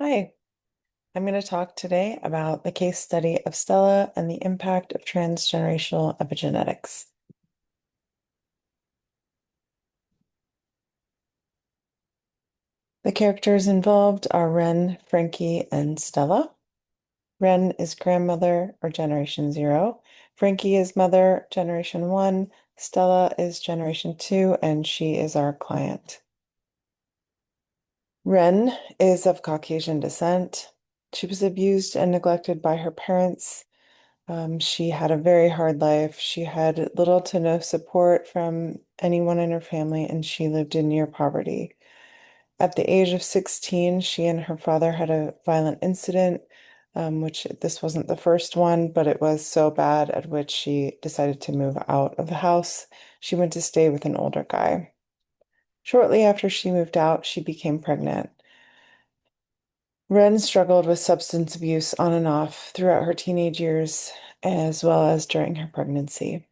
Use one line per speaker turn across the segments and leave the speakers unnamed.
Hi, I'm going to talk today about the case study of Stella and the impact of transgenerational epigenetics. The characters involved are Ren, Frankie, and Stella. Ren is grandmother or Generation 0. Frankie is mother, Generation 1. Stella is Generation 2, and she is our client. Ren is of Caucasian descent. She was abused and neglected by her parents. She had a very hard life. She had little to no support from anyone in her family, and she lived in near poverty. At the age of 16, she and her father had a violent incident, which this wasn't the first one, but it was so bad at which she decided to move out of the house. She went to stay with an older guy. Shortly after she moved out, she became pregnant. Ren struggled with substance abuse on and off throughout her teenage years, as well as during her pregnancy.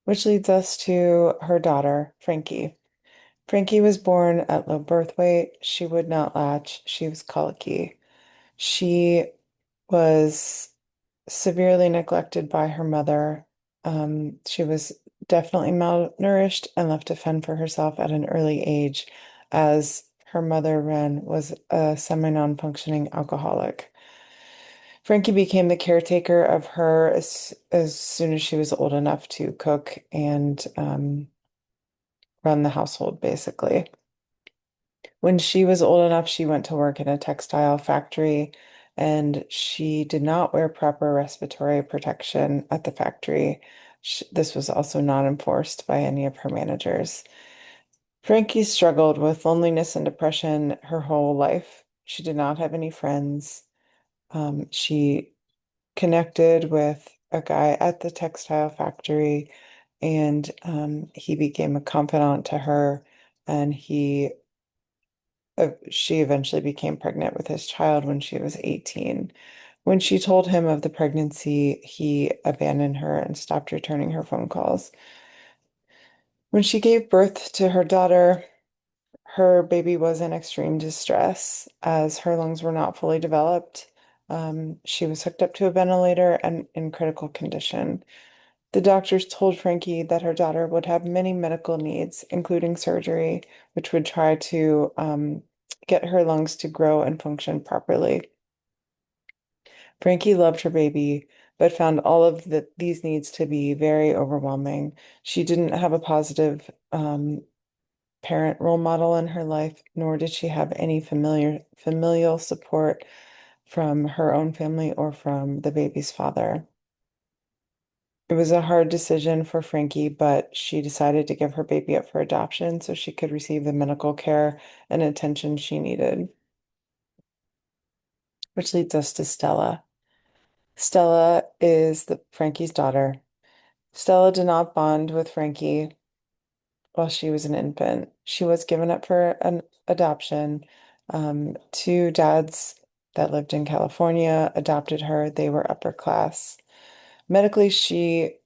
Which leads us to her daughter, Frankie. Frankie was born at low birth weight. She would not latch. She was colicky. She was severely neglected by her mother. She was definitely malnourished and left to fend for herself at an early age, as her mother, Ren, was a semi-non-functioning alcoholic. Frankie became the caretaker of her as soon as she was old enough to cook and run the household, basically. When she was old enough, she went to work in a textile factory, and she did not wear proper respiratory protection at the factory. This was also not enforced by any of her managers. Frankie struggled with loneliness and depression her whole life. She did not have any friends. She connected with a guy at the textile factory, and he became a confidant to her, and she eventually became pregnant with his child when she was 18. When she told him of the pregnancy, he abandoned her and stopped returning her phone calls. When she gave birth to her daughter, her baby was in extreme distress as her lungs were not fully developed. She was hooked up to a ventilator and in critical condition. The doctors told Frankie that her daughter would have many medical needs, including surgery, which would try to get her lungs to grow and function properly. Frankie loved her baby, but found all of these needs to be very overwhelming. She didn't have a positive parent role model in her life, nor did she have any familial support from her own family or from the baby's father. It was a hard decision for Frankie, but she decided to give her baby up for adoption so she could receive the medical care and attention she needed. Which leads us to Stella. Stella is Frankie's daughter. Stella did not bond with Frankie while she was an infant. She was given up for an adoption. Two dads that lived in California adopted her. They were upper class. Medically, she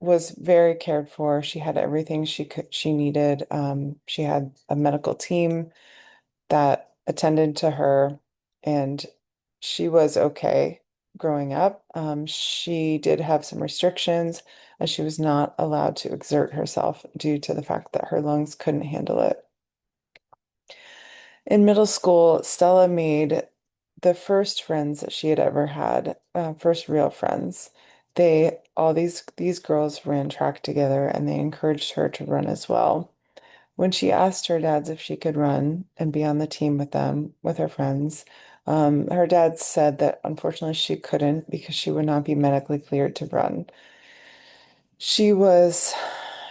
was very cared for. She had everything she needed. She had a medical team that attended to her, and she was okay growing up. She did have some restrictions, and she was not allowed to exert herself due to the fact that her lungs couldn't handle it. In middle school, Stella made the first friends that she had ever had, first real friends. All these girls ran track together and they encouraged her to run as well. When she asked her dads if she could run and be on the team with them, with her friends, her dad said that unfortunately she couldn't because she would not be medically cleared to run. She was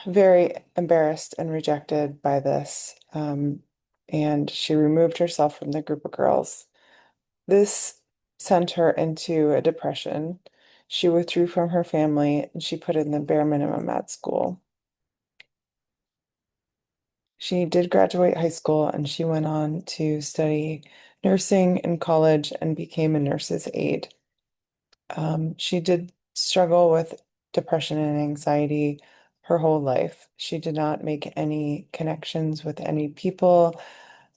very embarrassed and rejected by this, and she removed herself from the group of girls. This sent her into a depression. She withdrew from her family and she put in the bare minimum at school. She did graduate high school and she went on to study nursing in college and became a nurse's aide. She did struggle with depression and anxiety her whole life. She did not make any connections with any people.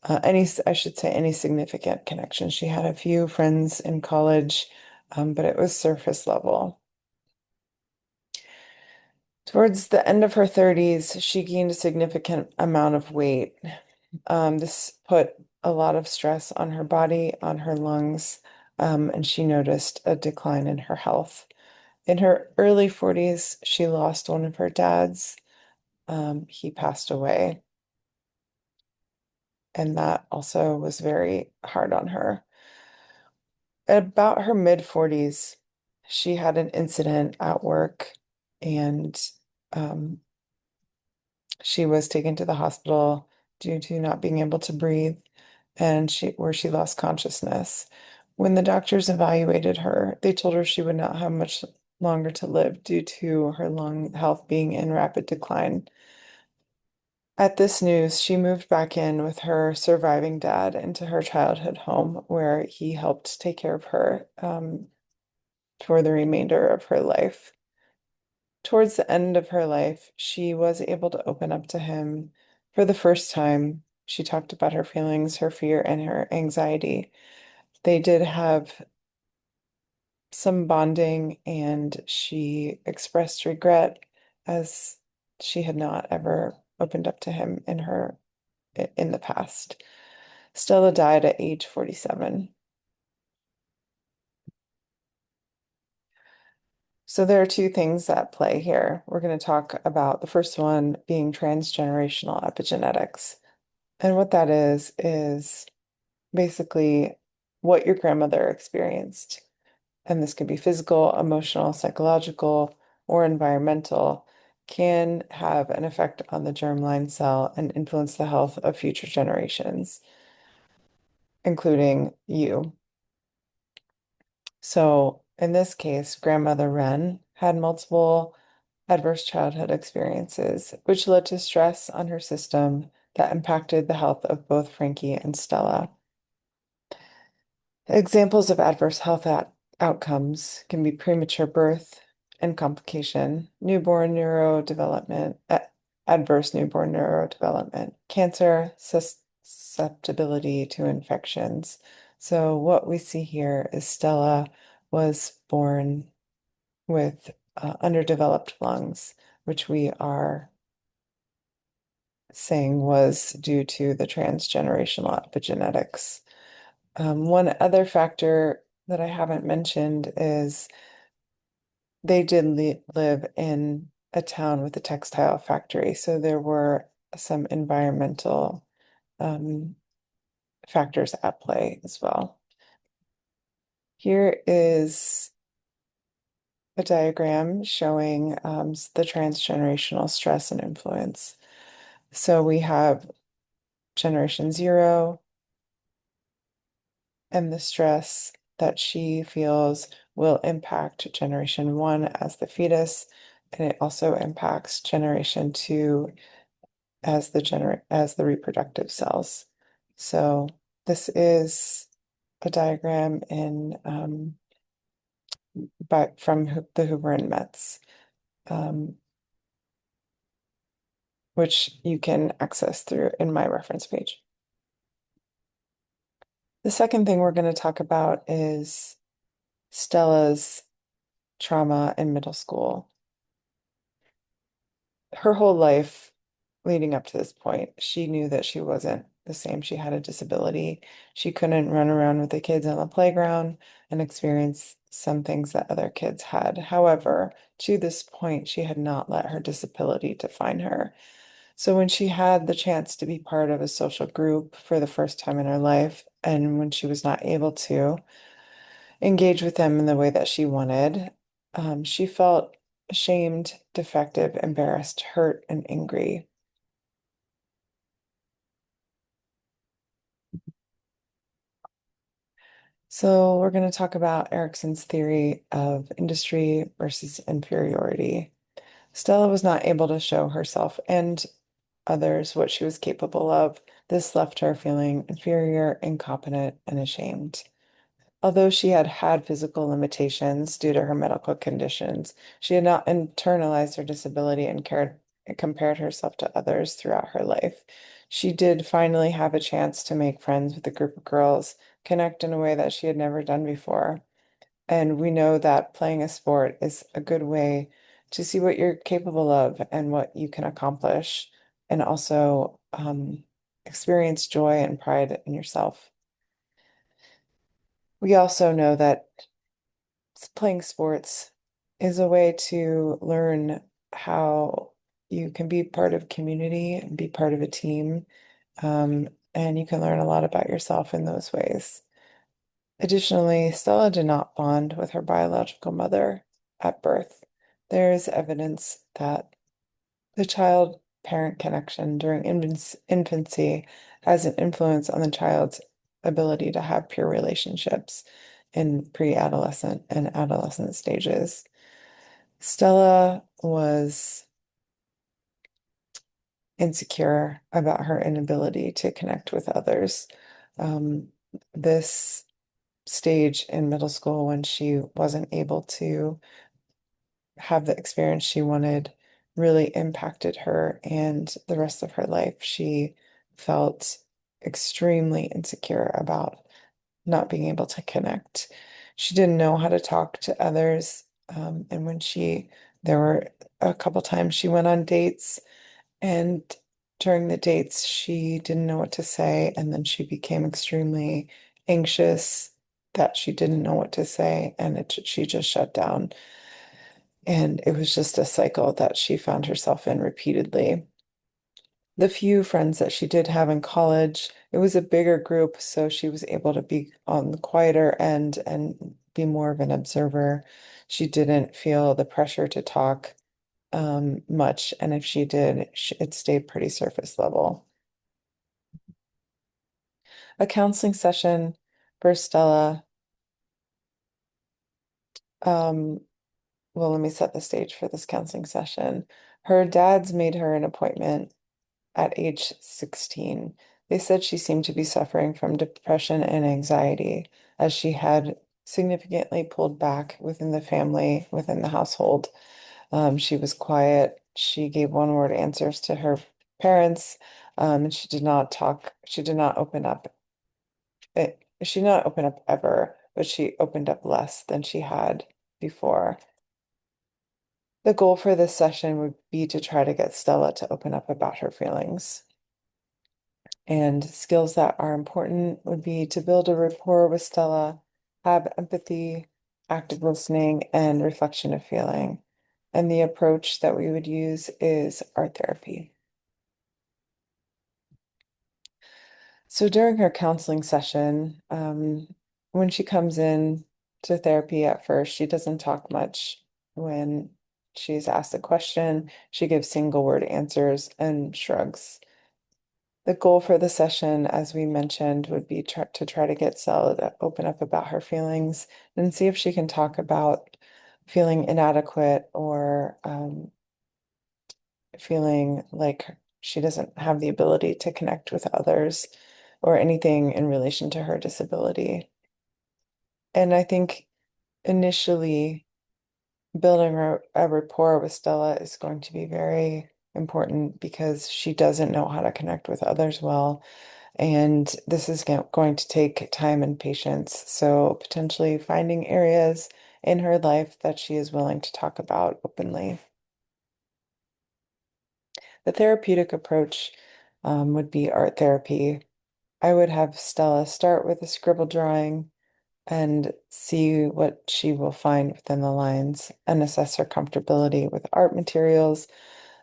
I should say, any significant connection. She had a few friends in college, but it was surface level. Towards the end of her 30s, she gained a significant amount of weight. This put a lot of stress on her body, on her lungs, and she noticed a decline in her health. In her early 40s, she lost one of her dads. He passed away, and that also was very hard on her. At about her mid 40s, she had an incident at work, and um, she was taken to the hospital due to not being able to breathe, and she lost consciousness. When the doctors evaluated her, they told her she would not have much longer to live due to her lung health being in rapid decline. At this news, she moved back in with her surviving dad into her childhood home, where he helped take care of her for the remainder of her life. Towards the end of her life, she was able to open up to him for the first time. She talked about her feelings, her fear, and her anxiety. They did have some bonding, and she expressed regret as she had not ever opened up to him in the past. Stella died at age 47. So there are two things at play here. We're going to talk about the first one being transgenerational epigenetics. And what that is basically what your grandmother experienced. And this could be physical, emotional, psychological, or environmental, can have an effect on the germline cell and influence the health of future generations, including you. So in this case, grandmother Wren had multiple adverse childhood experiences, which led to stress on her system that impacted the health of both Frankie and Stella. Examples of adverse health outcomes can be premature birth and complication, adverse newborn neurodevelopment, cancer, susceptibility to infections. So what we see here is Stella was born with underdeveloped lungs, which we are saying was due to the transgenerational epigenetics. One other factor that I haven't mentioned is they did live in a town with a textile factory, so there were some environmental um, factors at play as well. Here is a diagram showing the transgenerational stress and influence. So we have generation zero and the stress that she feels will impact generation one as the fetus, and it also impacts generation two as the reproductive cells. So this is a diagram in from the Hoover and Metz, um, which you can access through in my reference page. The second thing we're going to talk about is Stella's trauma in middle school. Her whole life leading up to this point, she knew that she wasn't the same. She had a disability. She couldn't run around with the kids on the playground and experience some things that other kids had. However, to this point, she had not let her disability define her. So when she had the chance to be part of a social group for the first time in her life, and when she was not able to engage with them in the way that she wanted, she felt ashamed, defective, embarrassed, hurt, and angry. So we're going to talk about Erickson's theory of industry versus inferiority. Stella was not able to show herself and others what she was capable of. This left her feeling inferior, incompetent, and ashamed. Although she had had physical limitations due to her medical conditions, she had not internalized her disability and compared herself to others throughout her life. She did finally have a chance to make friends with a group of girls, connect in a way that she had never done before. And we know that playing a sport is a good way to see what you're capable of and what you can accomplish, and also experience joy and pride in yourself. We also know that playing sports is a way to learn how you can be part of community and be part of a team. And you can learn a lot about yourself in those ways. Additionally, Stella did not bond with her biological mother at birth. There is evidence that the child-parent connection during infancy has an influence on the child's ability to have pure relationships in pre-adolescent and adolescent stages. Stella was insecure about her inability to connect with others. Um, this stage in middle school when she wasn't able to have the experience she wanted really impacted her and the rest of her life. She felt extremely insecure about not being able to connect. She didn't know how to talk to others. And there were a couple times she went on dates, and during the dates, she didn't know what to say. And then she became extremely anxious that she didn't know what to say, and she just shut down. And it was just a cycle that she found herself in repeatedly. The few friends that she did have in college, it was a bigger group, so she was able to be on the quieter end and be more of an observer. She didn't feel the pressure to talk much, and if she did, it stayed pretty surface level. A counseling session for Stella. Um, well, let me set the stage for this counseling session. Her dad's made her an appointment at age 16. They said she seemed to be suffering from depression and anxiety, as she had significantly pulled back within the family, within the household. She was quiet. She gave one-word answers to her parents, and she did not talk. She did not open up. She did not open up ever, but she opened up less than she had before. The goal for this session would be to try to get Stella to open up about her feelings. And skills that are important would be to build a rapport with Stella, have empathy, active listening, and reflection of feeling. And the approach that we would use is art therapy. So during her counseling session, when she comes in to therapy at first, she doesn't talk much. When she's asked a question, she gives single word answers and shrugs. The goal for the session, as we mentioned, would be to try to get Stella to open up about her feelings and see if she can talk about feeling inadequate or feeling like she doesn't have the ability to connect with others or anything in relation to her disability. And I think initially building a rapport with Stella is going to be very important because she doesn't know how to connect with others well. And this is going to take time and patience. So potentially finding areas in her life that she is willing to talk about openly. The therapeutic approach would be art therapy. I would have Stella start with a scribble drawing and see what she will find within the lines and assess her comfortability with art materials.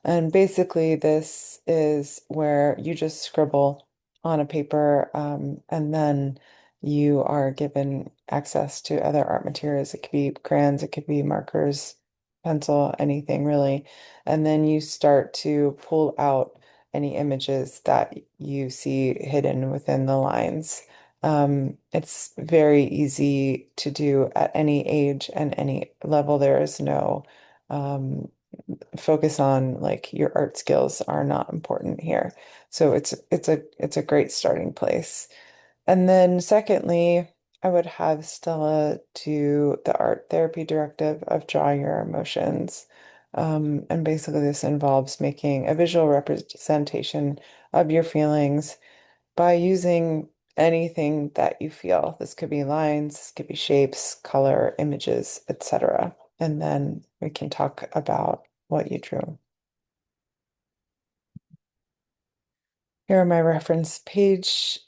And basically, this is where you just scribble on a paper, and then you are given access to other art materials. It could be crayons, it could be markers, pencil, anything really. And then you start to pull out any images that you see hidden within the lines. It's very easy to do at any age and any level. There is no focus on like your art skills are not important here. So it's a great starting place. And then secondly, I would have Stella do the art therapy directive of draw your emotions. And basically, this involves making a visual representation of your feelings by using anything that you feel. This could be lines, this could be shapes, color, images, etc. And then we can talk about what you drew. Here are my reference pages,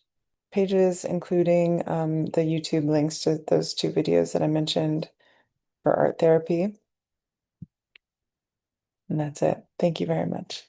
including the YouTube links to those two videos that I mentioned for art therapy. And that's it. Thank you very much.